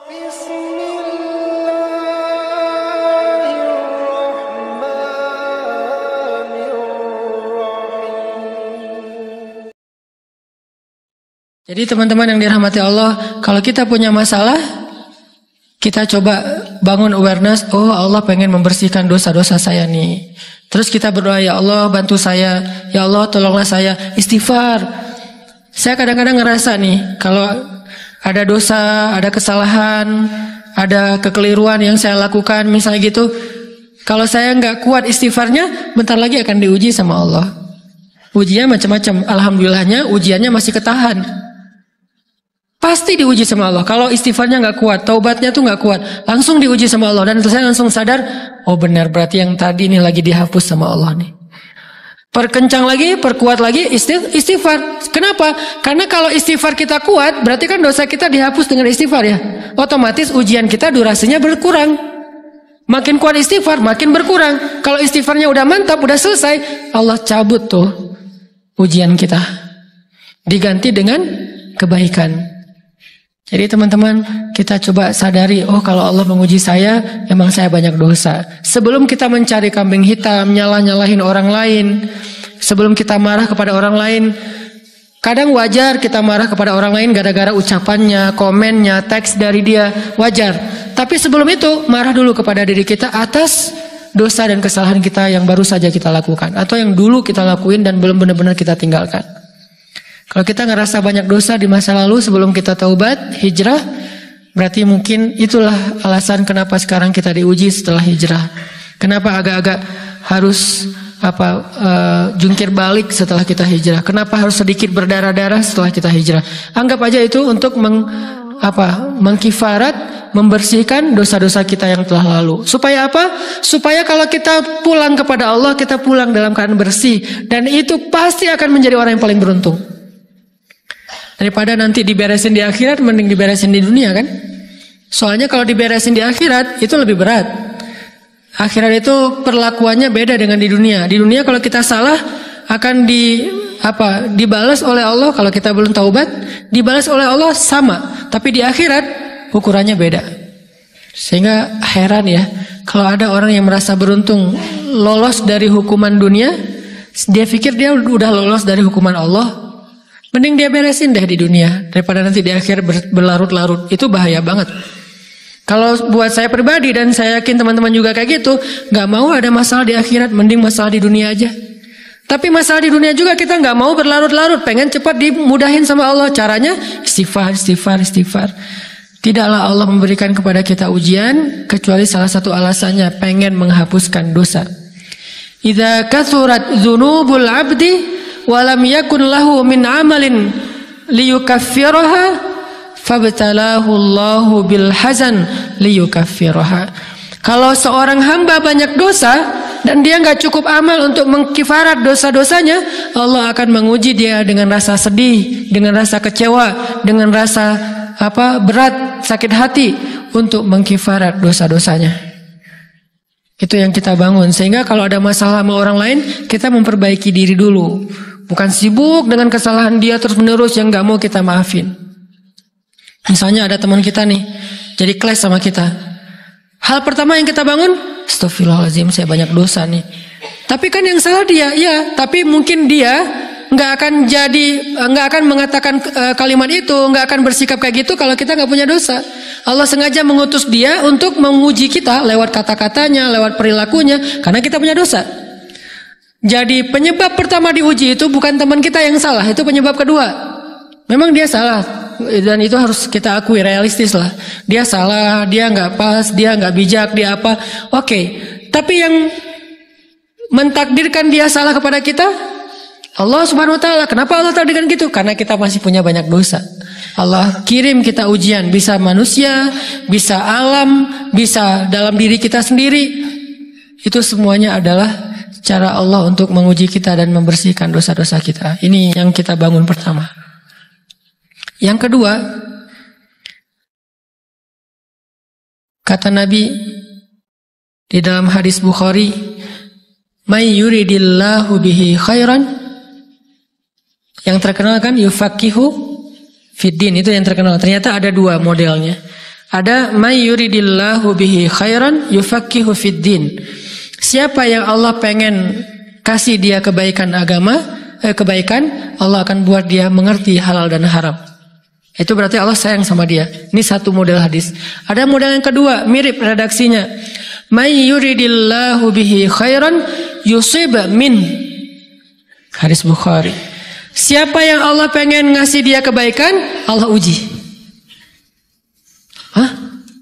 Jadi teman-teman yang dirahmati Allah, kalau kita punya masalah, kita coba bangun awareness, oh Allah pengen membersihkan dosa-dosa saya nih. Terus kita berdoa, ya Allah bantu saya, ya Allah tolonglah saya, istighfar. Saya kadang-kadang ngerasa nih, kalau ada dosa, ada kesalahan, ada kekeliruan yang saya lakukan, misalnya gitu, kalau saya nggak kuat istighfarnya, bentar lagi akan diuji sama Allah. Ujiannya macam-macam, alhamdulillahnya ujiannya masih ketahan. Pasti diuji sama Allah. Kalau istighfarnya nggak kuat, taubatnya tuh nggak kuat, langsung diuji sama Allah. Dan saya langsung sadar, oh benar berarti yang tadi ini lagi dihapus sama Allah nih. Perkencang lagi, perkuat lagi istighfar. Kenapa? Karena kalau istighfar kita kuat, berarti kan dosa kita dihapus dengan istighfar ya. Otomatis ujian kita durasinya berkurang. Makin kuat istighfar, makin berkurang. Kalau istighfarnya udah mantap, udah selesai, Allah cabut tuh ujian kita. Diganti dengan kebaikan. Jadi teman-teman, kita coba sadari, oh kalau Allah menguji saya, emang saya banyak dosa. Sebelum kita mencari kambing hitam, nyalahin orang lain, sebelum kita marah kepada orang lain, kadang wajar kita marah kepada orang lain gara-gara ucapannya, komennya, teks dari dia, wajar. Tapi sebelum itu, marah dulu kepada diri kita atas dosa dan kesalahan kita yang baru saja kita lakukan, atau yang dulu kita lakuin dan belum benar-benar kita tinggalkan. Kalau kita ngerasa banyak dosa di masa lalu sebelum kita taubat, hijrah, berarti mungkin itulah alasan kenapa sekarang kita diuji setelah hijrah. Kenapa agak-agak harus jungkir balik setelah kita hijrah? Kenapa harus sedikit berdarah-darah setelah kita hijrah? Anggap aja itu untuk mengkifarat, membersihkan dosa-dosa kita yang telah lalu. Supaya apa? Supaya kalau kita pulang kepada Allah, kita pulang dalam keadaan bersih, dan itu pasti akan menjadi orang yang paling beruntung. Daripada nanti diberesin di akhirat, mending diberesin di dunia kan? Soalnya kalau diberesin di akhirat itu lebih berat. Akhirat itu perlakuannya beda dengan di dunia. Di dunia kalau kita salah akan dibalas oleh Allah. Kalau kita belum taubat, dibalas oleh Allah sama. Tapi di akhirat ukurannya beda. Sehingga heran ya, kalau ada orang yang merasa beruntung lolos dari hukuman dunia, dia pikir dia udah lolos dari hukuman Allah. Mending dia beresin deh di dunia daripada nanti di akhir berlarut-larut. Itu bahaya banget. Kalau buat saya pribadi, dan saya yakin teman-teman juga kayak gitu, nggak mau ada masalah di akhirat, mending masalah di dunia aja. Tapi masalah di dunia juga kita nggak mau berlarut-larut, pengen cepat dimudahin sama Allah. Caranya istighfar. Tidaklah Allah memberikan kepada kita ujian kecuali salah satu alasannya pengen menghapuskan dosa. Idza kathurat dzunubul 'abdi walam yakun lahu min amalin liyukaffiraha fabtalahu Allahu bil hazan liyukaffiraha. Kalau seorang hamba banyak dosa dan dia nggak cukup amal untuk mengkifarat dosa-dosanya, Allah akan menguji dia dengan rasa sedih, dengan rasa kecewa, dengan rasa berat, sakit hati untuk mengkifarat dosa-dosanya. Itu yang kita bangun. Sehingga kalau ada masalah sama orang lain, kita memperbaiki diri dulu. Bukan sibuk dengan kesalahan dia terus-menerus yang gak mau kita maafin. Misalnya ada teman kita nih, jadi clash sama kita. Hal pertama yang kita bangun, astagfirullahaladzim, saya banyak dosa nih. Tapi kan yang salah dia, ya. Tapi mungkin dia nggak akan mengatakan kalimat itu, nggak akan bersikap kayak gitu kalau kita nggak punya dosa. Allah sengaja mengutus dia untuk menguji kita lewat kata-katanya, lewat perilakunya, karena kita punya dosa. Jadi penyebab pertama diuji itu bukan teman kita yang salah, itu penyebab kedua. Memang dia salah, dan itu harus kita akui, realistis lah. Dia salah, dia nggak pas, dia nggak bijak, dia apa? Oke. Tapi yang mentakdirkan dia salah kepada kita, Allah Subhanahu Wa Taala. Kenapa Allah takdirkan gitu? Karena kita masih punya banyak dosa. Allah kirim kita ujian, bisa manusia, bisa alam, bisa dalam diri kita sendiri. Itu semuanya adalah cara Allah untuk menguji kita dan membersihkan dosa-dosa kita. Ini yang kita bangun pertama. Yang kedua, kata Nabi di dalam hadis Bukhari, "May yuridillahu bihi khairan", yang terkenal kan yufaqihu fiddin, itu yang terkenal. Ternyata ada dua modelnya. Ada may yuridillahu bihi khairan yufaqihu fid din. Siapa yang Allah pengen kasih dia kebaikan agama, kebaikan, Allah akan buat dia mengerti halal dan haram. Itu berarti Allah sayang sama dia. Ini satu model hadis. Ada model yang kedua, mirip redaksinya. May yuridillahu bihi khairan yusib min. Hadis Bukhari. Siapa yang Allah pengen ngasih dia kebaikan, Allah uji. Hah?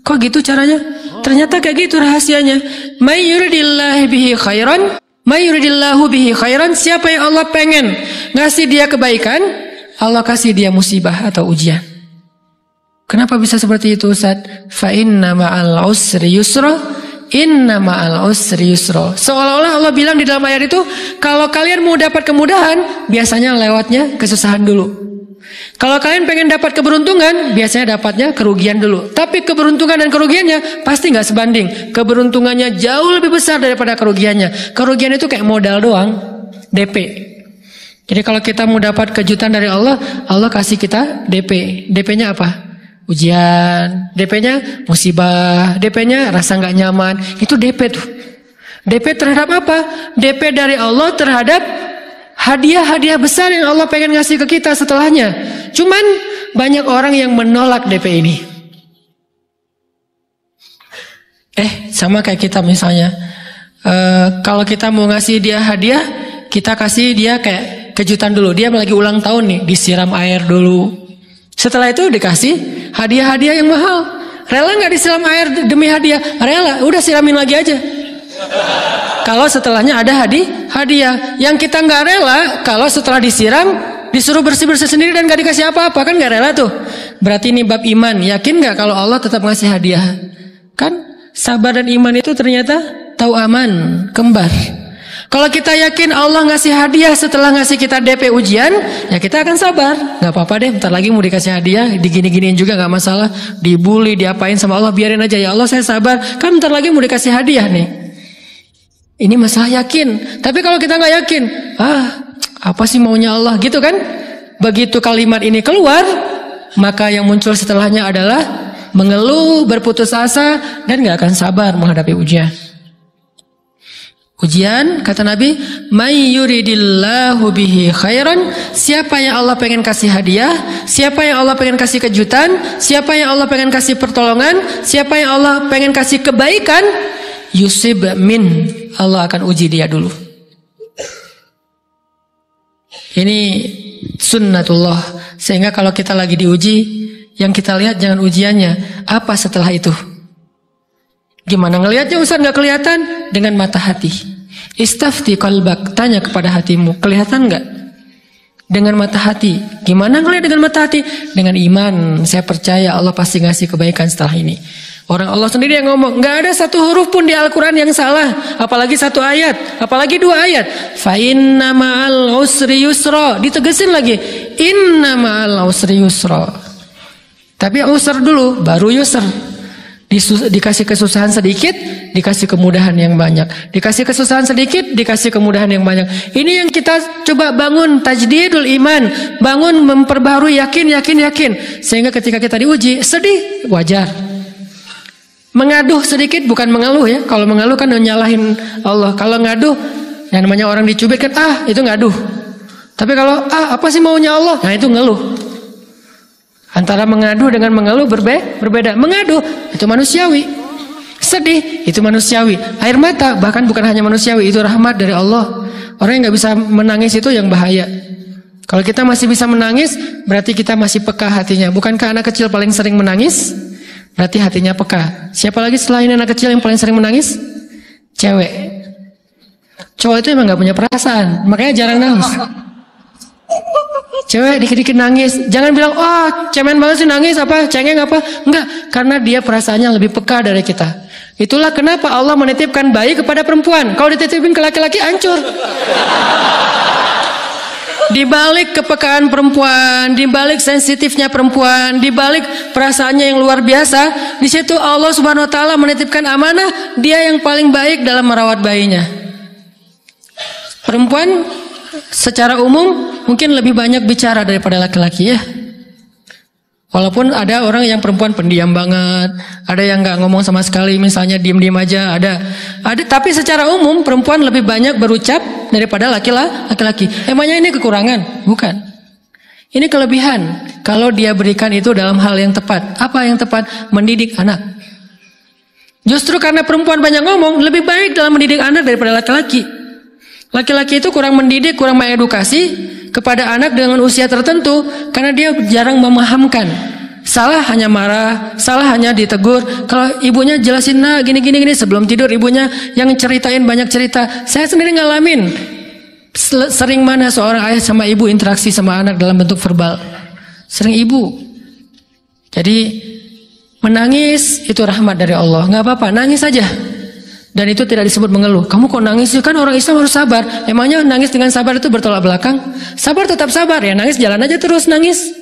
Kok gitu caranya? Ternyata kayak gitu rahasianya. May yuridillahu bihi khairan, may yuridillahu bihi khairan. Siapa yang Allah pengen ngasih dia kebaikan, Allah kasih dia musibah atau ujian. Kenapa bisa seperti itu, Ustaz? Fa inna ma'al usri yusra, inna ma'al usri yusra. Seolah-olah Allah bilang di dalam ayat itu, kalau kalian mau dapat kemudahan, biasanya lewatnya kesusahan dulu. Kalau kalian pengen dapat keberuntungan, biasanya dapatnya kerugian dulu. Tapi keberuntungan dan kerugiannya pasti nggak sebanding. Keberuntungannya jauh lebih besar daripada kerugiannya. Kerugian itu kayak modal doang, DP. Jadi kalau kita mau dapat kejutan dari Allah, Allah kasih kita DP. DP-nya apa? Ujian. DP-nya musibah. DP-nya rasa nggak nyaman. Itu DP tuh. DP terhadap apa? DP dari Allah terhadap hadiah-hadiah besar yang Allah pengen ngasih ke kita setelahnya. Cuman banyak orang yang menolak DP ini. Sama kayak kita misalnya. Kalau kita mau ngasih dia hadiah, kita kasih dia kayak kejutan dulu. Dia lagi ulang tahun nih, disiram air dulu. Setelah itu dikasih hadiah-hadiah yang mahal. Rela nggak disiram air demi hadiah? Rela, udah siramin lagi aja. Kalau setelahnya ada hadiah. Yang kita nggak rela, kalau setelah disiram disuruh bersih-bersih sendiri dan nggak dikasih apa-apa, kan nggak rela tuh. Berarti ini bab iman. Yakin nggak kalau Allah tetap ngasih hadiah? Kan sabar dan iman itu ternyata tahu aman, kembar. Kalau kita yakin Allah ngasih hadiah setelah ngasih kita DP ujian, ya kita akan sabar. Gak apa-apa deh, bentar lagi mau dikasih hadiah, digini-giniin juga gak masalah. Dibully, diapain sama Allah, biarin aja. Ya Allah saya sabar, kan bentar lagi mau dikasih hadiah nih. Ini masalah yakin. Tapi kalau kita gak yakin, apa sih maunya Allah gitu kan? Begitu kalimat ini keluar, maka yang muncul setelahnya adalah mengeluh, berputus asa, dan gak akan sabar menghadapi ujian. Ujian, kata Nabi, may yuridillahu bihi khairan. Siapa yang Allah pengen kasih hadiah, siapa yang Allah pengen kasih kejutan, siapa yang Allah pengen kasih pertolongan, siapa yang Allah pengen kasih kebaikan, yusib min. Allah akan uji dia dulu. Ini sunnatullah. Sehingga kalau kita lagi diuji, yang kita lihat jangan ujiannya, apa setelah itu. Gimana ngelihatnya Ustaz? Nggak kelihatan. Dengan mata hati. Istafti qalbak, tanya kepada hatimu, kelihatan nggak? Dengan mata hati. Gimana ngelihat dengan mata hati? Dengan iman. Saya percaya Allah pasti ngasih kebaikan setelah ini. Orang Allah sendiri yang ngomong, nggak ada satu huruf pun di Al-Quran yang salah, apalagi satu ayat, apalagi dua ayat. Fa inna ma'al usri yusra, ditegesin lagi. Inna ma'al usri yusra. Tapi usr dulu, baru yusr. Dikasih kesusahan sedikit, dikasih kemudahan yang banyak. Dikasih kesusahan sedikit, dikasih kemudahan yang banyak. Ini yang kita coba bangun tajdidul iman, bangun memperbaharui yakin. Sehingga ketika kita diuji, sedih, wajar. Mengaduh sedikit bukan mengeluh ya. Kalau mengeluh kan nyalahin Allah. Kalau ngaduh, yang namanya orang dicubit kan, itu ngaduh. Tapi kalau apa sih maunya Allah? Nah itu ngeluh. Antara mengadu dengan mengeluh berbeda. Mengadu itu manusiawi. Sedih itu manusiawi. Air mata bahkan bukan hanya manusiawi, itu rahmat dari Allah. Orang yang nggak bisa menangis itu yang bahaya. Kalau kita masih bisa menangis, berarti kita masih peka hatinya. Bukankah anak kecil paling sering menangis? Berarti hatinya peka. Siapa lagi selain anak kecil yang paling sering menangis? Cewek. Cowok itu emang nggak punya perasaan, makanya jarang nangis. Cewek dikit-dikit nangis, jangan bilang, cemen banget sih nangis, cengeng apa? Enggak, karena dia perasaannya lebih peka dari kita. Itulah kenapa Allah menitipkan bayi kepada perempuan. Kalau dititipin ke laki-laki, hancur. Di balik kepekaan perempuan, di balik sensitifnya perempuan, di balik perasaannya yang luar biasa, di situ Allah Subhanahu wa taala menitipkan amanah, dia yang paling baik dalam merawat bayinya. Perempuan secara umum mungkin lebih banyak bicara daripada laki-laki ya. Walaupun ada orang yang perempuan pendiam banget, ada yang nggak ngomong sama sekali, misalnya diem-diem aja, ada. Tapi secara umum perempuan lebih banyak berucap daripada laki-laki. Emangnya ini kekurangan? Bukan. Ini kelebihan. Kalau dia berikan itu dalam hal yang tepat. Apa yang tepat? Mendidik anak. Justru karena perempuan banyak ngomong, lebih baik dalam mendidik anak daripada laki-laki. Laki-laki itu kurang mendidik, kurang mengedukasi kepada anak dengan usia tertentu karena dia jarang memahamkan. Salah hanya marah, salah hanya ditegur. Kalau ibunya jelasin, nah gini sebelum tidur ibunya yang ceritain banyak cerita. Saya sendiri ngalamin. Sering mana seorang ayah sama ibu interaksi sama anak dalam bentuk verbal. Sering ibu. Jadi menangis itu rahmat dari Allah. Nggak apa-apa, nangis saja. Dan itu tidak disebut mengeluh. Kamu kok nangis sih? Kan orang Islam harus sabar. Emangnya nangis dengan sabar itu bertolak belakang? Sabar tetap sabar ya. Nangis jalan aja terus nangis.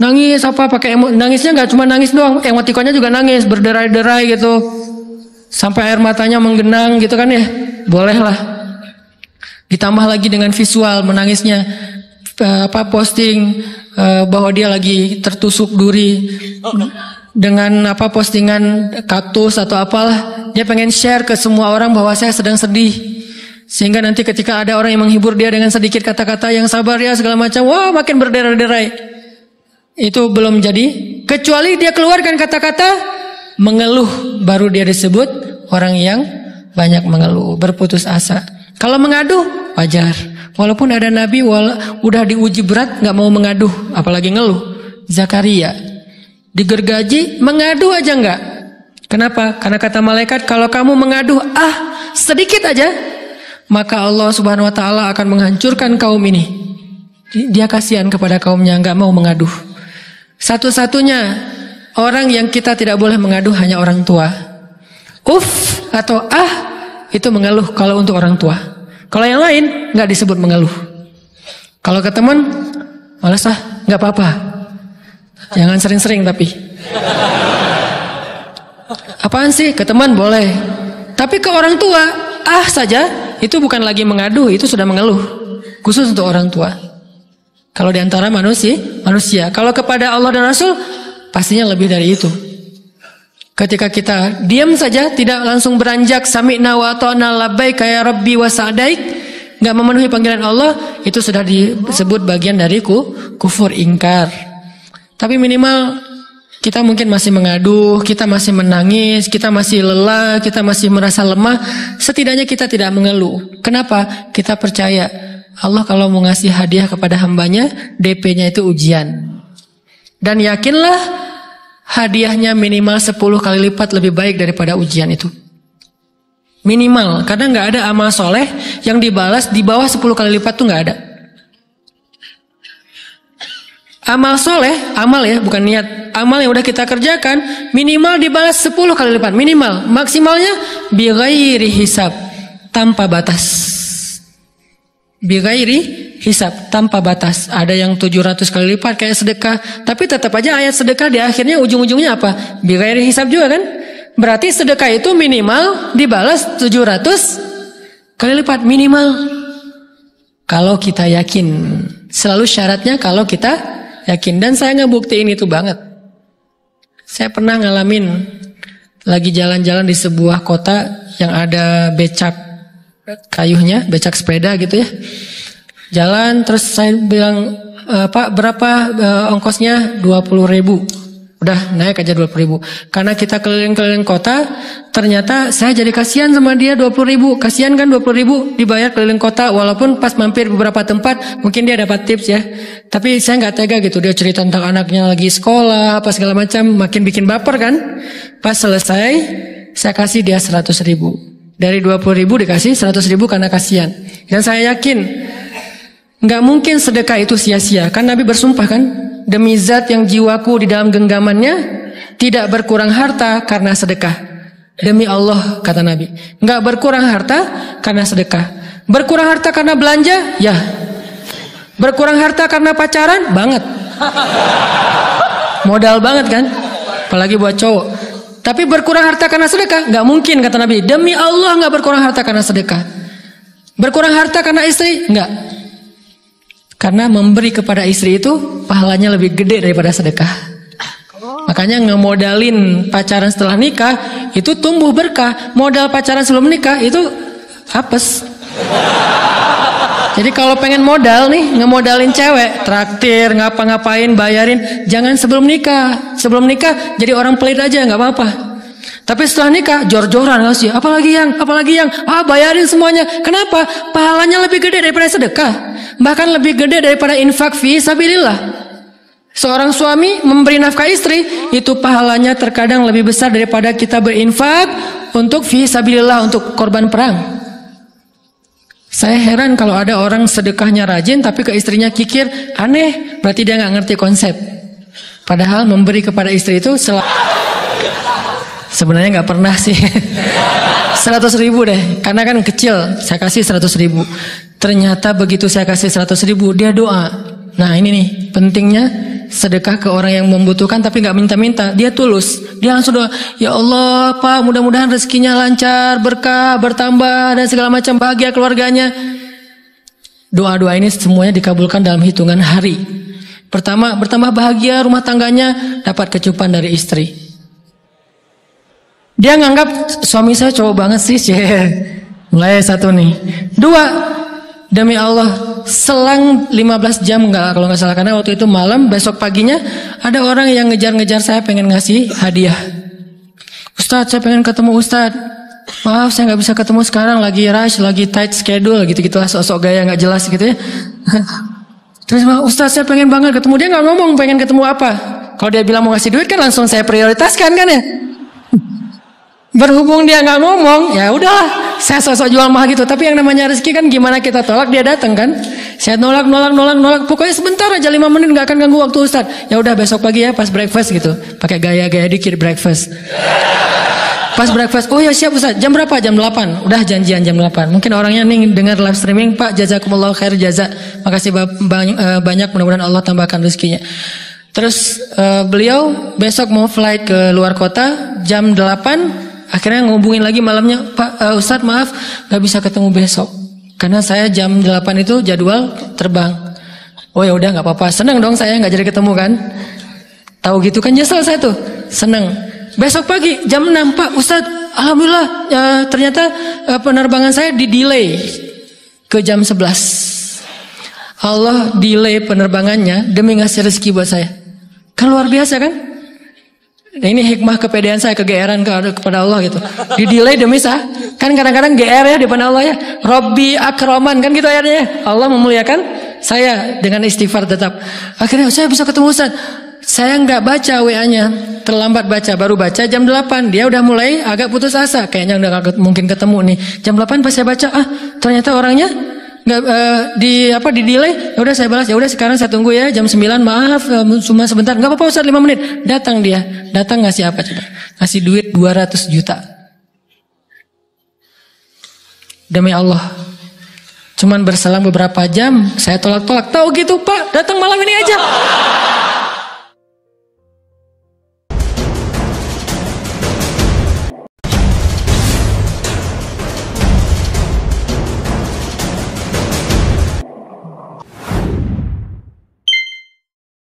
Nangis apa? Pakai nangisnya nggak cuma nangis doang. Emotikonnya juga nangis, berderai-derai gitu. Sampai air matanya menggenang gitu kan ya. Bolehlah. Ditambah lagi dengan visual menangisnya. Posting bahwa dia lagi tertusuk duri. Dengan postingan kaktus atau apalah, dia pengen share ke semua orang bahwa saya sedang sedih, sehingga nanti ketika ada orang yang menghibur dia dengan sedikit kata-kata yang sabar ya segala macam, wah makin berderai-derai. Itu belum jadi, kecuali dia keluarkan kata-kata mengeluh, baru dia disebut orang yang banyak mengeluh, berputus asa. Kalau mengaduh wajar, walaupun ada nabi udah diuji berat nggak mau mengaduh, apalagi ngeluh. Zakaria digergaji, mengadu aja enggak. Kenapa? Karena kata malaikat, kalau kamu mengadu sedikit aja, maka Allah Subhanahu wa taala akan menghancurkan kaum ini. Dia kasihan kepada kaumnya, enggak mau mengadu. Satu-satunya orang yang kita tidak boleh mengadu hanya orang tua. Atau itu mengeluh kalau untuk orang tua. Kalau yang lain enggak disebut mengeluh. Kalau ke teman, malas enggak apa-apa. Jangan sering-sering tapi. Apaan sih? Ke teman boleh. Tapi ke orang tua, saja, itu bukan lagi mengadu, itu sudah mengeluh. Khusus untuk orang tua. Kalau diantara manusia. Kalau kepada Allah dan Rasul, pastinya lebih dari itu. Ketika kita diam saja, tidak langsung beranjak, sami'na wa ata'na labbaika ya rabbi wa sa'daik, nggak memenuhi panggilan Allah, itu sudah disebut bagian dari kufur ingkar. Tapi minimal kita mungkin masih mengadu, kita masih menangis, kita masih lelah, kita masih merasa lemah. Setidaknya kita tidak mengeluh. Kenapa? Kita percaya Allah kalau mau ngasih hadiah kepada hambanya, DP-nya itu ujian. Dan yakinlah hadiahnya minimal 10 kali lipat lebih baik daripada ujian itu. Minimal, karena nggak ada amal soleh yang dibalas di bawah 10 kali lipat tuh nggak ada. Amal soleh, amal ya bukan niat. Amal yang udah kita kerjakan minimal dibalas 10 kali lipat. Minimal, maksimalnya bighairi hisab, tanpa batas. Bighairi hisab, tanpa batas. Ada yang 700 kali lipat kayak sedekah. Tapi tetap aja ayat sedekah di akhirnya ujung-ujungnya apa? Bighairi hisab juga kan? Berarti sedekah itu minimal dibalas 700 kali lipat. Minimal. Kalau kita yakin. Selalu syaratnya kalau kita yakin, dan saya ngebuktiin itu banget. Saya pernah ngalamin lagi jalan-jalan di sebuah kota yang ada becak kayunya, becak sepeda gitu ya. Jalan terus saya bilang, Pak berapa ongkosnya? 20.000. Udah naik aja 20.000. Karena kita keliling-keliling kota, ternyata saya jadi kasihan sama dia 20.000. Kasihan kan 20.000 dibayar keliling kota, walaupun pas mampir beberapa tempat mungkin dia dapat tips ya. Tapi saya nggak tega gitu, dia cerita tentang anaknya lagi sekolah apa segala macam, makin bikin baper kan. Pas selesai saya kasih dia 100.000. Dari 20.000 dikasih 100.000 karena kasihan. Dan saya yakin nggak mungkin sedekah itu sia-sia. Kan Nabi bersumpah kan, demi zat yang jiwaku di dalam genggamannya, tidak berkurang harta karena sedekah. Demi Allah, kata Nabi, nggak berkurang harta karena sedekah. Berkurang harta karena belanja? Ya. Berkurang harta karena pacaran? Banget. Modal banget kan? Apalagi buat cowok. Tapi berkurang harta karena sedekah? Nggak mungkin, kata Nabi. Demi Allah nggak berkurang harta karena sedekah. Berkurang harta karena istri? Nggak. Karena memberi kepada istri itu pahalanya lebih gede daripada sedekah. Makanya ngemodalin pacaran setelah nikah itu tumbuh berkah. Modal pacaran sebelum nikah itu apes. Jadi kalau pengen modal nih, ngemodalin cewek, traktir, ngapa-ngapain, bayarin, jangan sebelum nikah. Sebelum nikah jadi orang pelit aja, nggak apa-apa. Tapi setelah nikah, jor-joran ngasih, apalagi yang, bayarin semuanya. Kenapa? Pahalanya lebih gede daripada sedekah, bahkan lebih gede daripada infak fi sabilillah. Seorang suami memberi nafkah istri, itu pahalanya terkadang lebih besar daripada kita berinfak untuk fi sabilillah, untuk korban perang. Saya heran kalau ada orang sedekahnya rajin tapi ke istrinya kikir, aneh, berarti dia nggak ngerti konsep. Padahal memberi kepada istri itu sebenarnya nggak pernah sih. 100.000 deh, karena kan kecil, saya kasih 100.000. Ternyata begitu saya kasih 100.000, dia doa. Nah ini nih pentingnya sedekah ke orang yang membutuhkan tapi nggak minta-minta, dia tulus, dia langsung doa, ya Allah Pak, mudah-mudahan rezekinya lancar, berkah, bertambah dan segala macam, bahagia keluarganya. Doa-doa ini semuanya dikabulkan dalam hitungan hari. Pertama, bertambah bahagia rumah tangganya, dapat kecupan dari istri. Dia nganggap suami saya cowok banget sih, mulai satu nih. Dua, demi Allah, selang 15 jam kalau nggak salah, karena waktu itu malam, besok paginya ada orang yang ngejar-ngejar saya pengen ngasih hadiah. Ustadz, saya pengen ketemu Ustadz. Maaf, saya nggak bisa ketemu sekarang, lagi rush, lagi tight schedule, gitu-gitulah, sosok gaya nggak jelas gitu ya. Terus Ustadz, saya pengen banget ketemu. Dia nggak ngomong pengen ketemu apa. Kalau dia bilang mau ngasih duit kan langsung saya prioritaskan kan ya. Berhubung dia nggak ngomong, ya udahlah, saya sosok jual mahal gitu. Tapi yang namanya rezeki kan gimana kita tolak, dia datang kan. Saya nolak. Pokoknya sebentar aja, 5 menit nggak akan ganggu waktu Ustaz. Ya udah besok pagi ya pas breakfast gitu. Pakai gaya-gaya dikit breakfast. Pas breakfast, oh ya siap Ustaz. Jam berapa? Jam 8. Udah janjian jam 8. Mungkin orangnya nih dengar live streaming, Pak jazakumullah khair jaza. Makasih banyak, mudah-mudahan Allah tambahkan rezekinya. Terus beliau besok mau flight ke luar kota jam 8. Akhirnya ngubungin lagi malamnya, Pak Ustadz maaf gak bisa ketemu besok karena saya jam 8 itu jadwal terbang. Oh ya udah nggak apa-apa, seneng dong saya nggak jadi ketemu kan. Tahu gitu kan nyesel saya tuh, seneng. Besok pagi jam 6, Pak Ustadz alhamdulillah ternyata penerbangan saya di delay ke jam 11. Allah delay penerbangannya demi ngasih rezeki buat saya. Kan luar biasa kan? Nah, ini hikmah kepedean saya, kegeeran kepada Allah gitu. Di delay demi sah. Kan kadang-kadang GR ya di depan Allah ya. Robbi akraman kan gitu ayatnya. Allah memuliakan saya dengan istighfar tetap. Akhirnya saya bisa ketemu Ustaz. Saya nggak baca WA-nya, terlambat baca, baru baca jam 8. Dia udah mulai agak putus asa, kayaknya udah gak mungkin ketemu nih. Jam 8 pas saya baca, ternyata orangnya nggak di delay. Ya udah saya balas, ya udah sekarang saya tunggu ya jam 9, maaf cuma sebentar. Nggak apa-apa Ustaz, 5 menit. Datang dia, datang ngasih apa coba? Ngasih duit 200 juta. Demi Allah. Cuman berselang beberapa jam saya tolak-tolak. Tahu gitu Pak, datang malam ini aja.